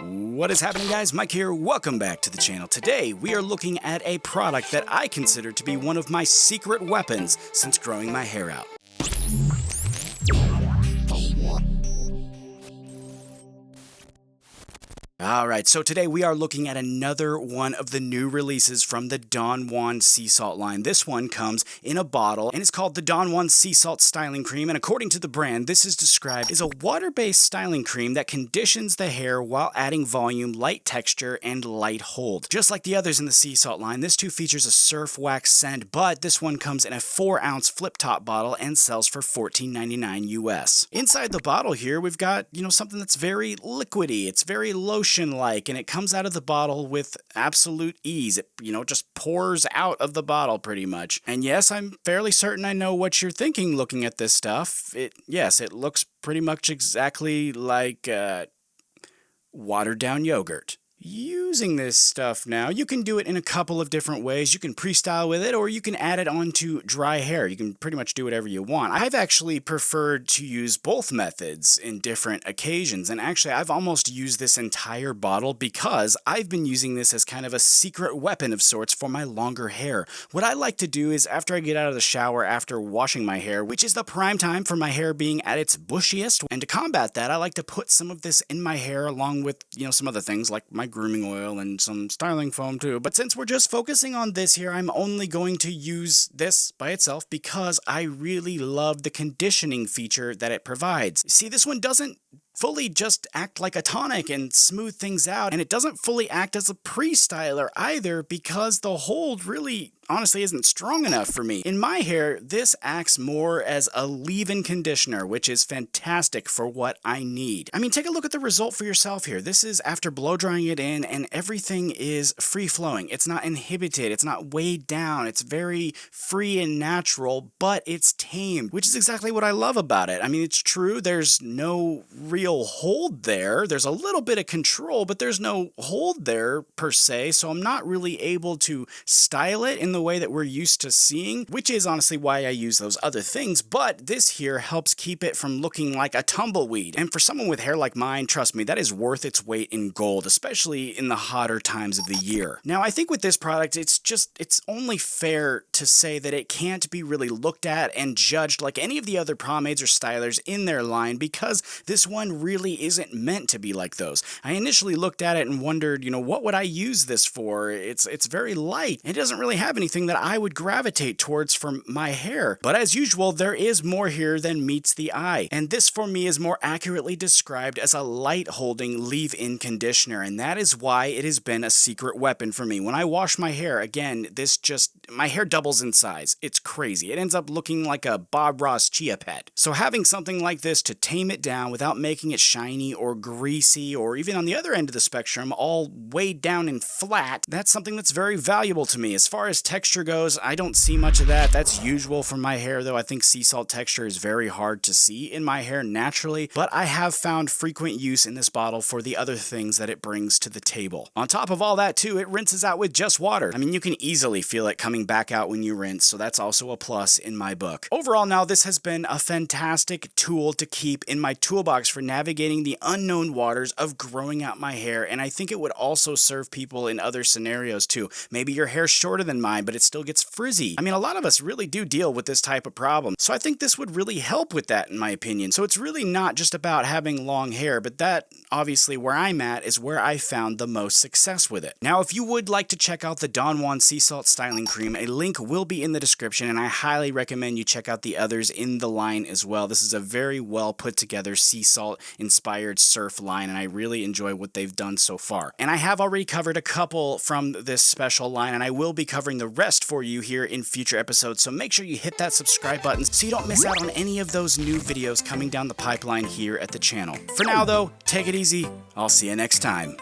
What is happening, guys? Mike here. Welcome back to the channel. Today we are looking at a product that I consider to be one of my secret weapons since growing my hair out. Alright, so today we are looking at another one of the new releases from the Don Juan Sea Salt line. This one comes in a bottle and it's called the Don Juan Sea Salt Styling Cream, and according to the brand, this is described as a water-based styling cream that conditions the hair while adding volume, light texture, and light hold. Just like the others in the Sea Salt line, this too features a surf wax scent, but this one comes in a 4-ounce flip-top bottle and sells for $14.99 US. Inside the bottle here, we've got, something that's very liquidy. It's very lotion-like, and it comes out of the bottle with absolute ease. It, just pours out of the bottle pretty much. And yes, I'm fairly certain I know what you're thinking looking at this stuff. Yes, it looks pretty much exactly like watered-down yogurt. Using this stuff now, you can do it in a couple of different ways. You can pre-style with it, or you can add it onto dry hair. You can pretty much do whatever you want. I've actually preferred to use both methods in different occasions, and actually I've almost used this entire bottle because I've been using this as kind of a secret weapon of sorts for my longer hair. What I like to do is after I get out of the shower after washing my hair, which is the prime time for my hair being at its bushiest, and to combat that, I like to put some of this in my hair along with, some other things like my grooming oil and some styling foam too. But since we're just focusing on this here, I'm only going to use this by itself because I really love the conditioning feature that it provides. See, this one doesn't fully just act like a tonic and smooth things out, and it doesn't fully act as a pre-styler either because the hold really honestly isn't strong enough for me. In my hair, this acts more as a leave-in conditioner, which is fantastic for what I need. I mean, take a look at the result for yourself here. This is after blow drying it in, and everything is free-flowing. It's not inhibited, it's not weighed down, it's very free and natural, but it's tamed, which is exactly what I love about it. I mean, it's true, there's no real hold there. There's a little bit of control, but there's no hold there per se, so I'm not really able to style it in the way that we're used to seeing, which is honestly why I use those other things, but this here helps keep it from looking like a tumbleweed. And for someone with hair like mine, trust me, that is worth its weight in gold, especially in the hotter times of the year. Now, I think with this product, it's only fair to say that it can't be really looked at and judged like any of the other pomades or stylers in their line because this one really isn't meant to be like those. I initially looked at it and wondered, what would I use this for? It's very light. It doesn't really have anything that I would gravitate towards for my hair. But as usual, there is more here than meets the eye. And this for me is more accurately described as a light holding leave-in conditioner. And that is why it has been a secret weapon for me. When I wash my hair, again, my hair doubles in size. It's crazy. It ends up looking like a Bob Ross Chia Pet. So having something like this to tame it down without making it shiny or greasy, or even on the other end of the spectrum, all weighed down and flat, that's something that's very valuable to me. As far as texture goes, I don't see much of that. That's usual for my hair, though. I think sea salt texture is very hard to see in my hair naturally, but I have found frequent use in this bottle for the other things that it brings to the table. On top of all that, too, it rinses out with just water. I mean, you can easily feel it coming back out when you rinse, so that's also a plus in my book. Overall, now, this has been a fantastic tool to keep in my toolbox for navigating the unknown waters of growing out my hair, and I think it would also serve people in other scenarios, too. Maybe your hair's shorter than mine, but it still gets frizzy. I mean, a lot of us really do deal with this type of problem, so I think this would really help with that, in my opinion. So it's really not just about having long hair, but that, obviously, where I'm at is where I found the most success with it. Now, if you would like to check out the Don Juan Sea Salt Styling Cream, a link will be in the description, and I highly recommend you check out the others in the line as well. This is a very well put together sea salt inspired surf line, and I really enjoy what they've done so far. And I have already covered a couple from this special line, and I will be covering the rest for you here in future episodes, so make sure you hit that subscribe button so you don't miss out on any of those new videos coming down the pipeline here at the channel. For now though, take it easy. I'll see you next time.